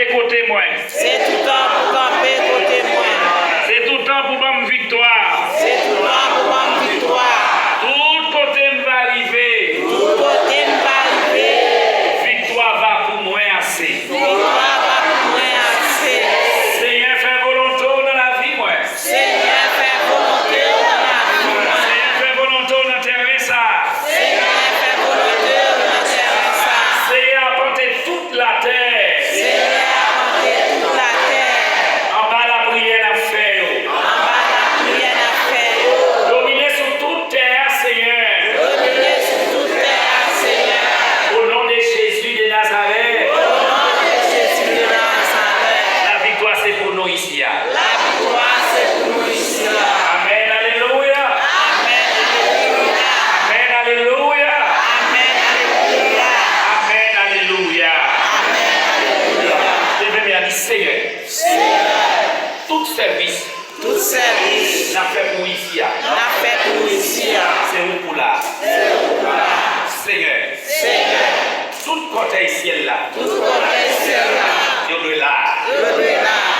camper côté moi. C'est tout temps pour camper côté moi. C'est tout temps pour bonne victoire. C'est tout temps pour bonne victoire. Tout côté me va arriver. Tout côté me va arriver. Victoire va pour moi assez. Victoire va pour moi assez. Seigneur fait volonté dans la vie moi. Seigneur fait volonté dans la vie moi. Seigneur fait volonté dans terrain ça. Seigneur fait volonté dans terrain ça. Seigneur apporter toute la terre. Seigneur apporter toute la terre. En bas la prière à faire. En bas la prière à faire. Dominer sur toute terre, Seigneur. Dominer sur toute terre, Seigneur. Au nom de Jésus de Nazareth. Au nom de Jésus de Nazareth. La victoire c'est pour nous ici. La victoire c'est pour nous ici. Amen, alléluia. Amen, alléluia. Amen, alléluia. Amen, alléluia. Amen, alléluia. Amen, alléluia. Je vais me dire, Seigneur, Seigneur, tout service, tout service n'a fait pour ici. n'a fait pour ici. C'est où pour là. C'est pour là. Seigneur, Seigneur, tout côté ciel là, tout côté ciel là. Dieu de là. Dieu de là.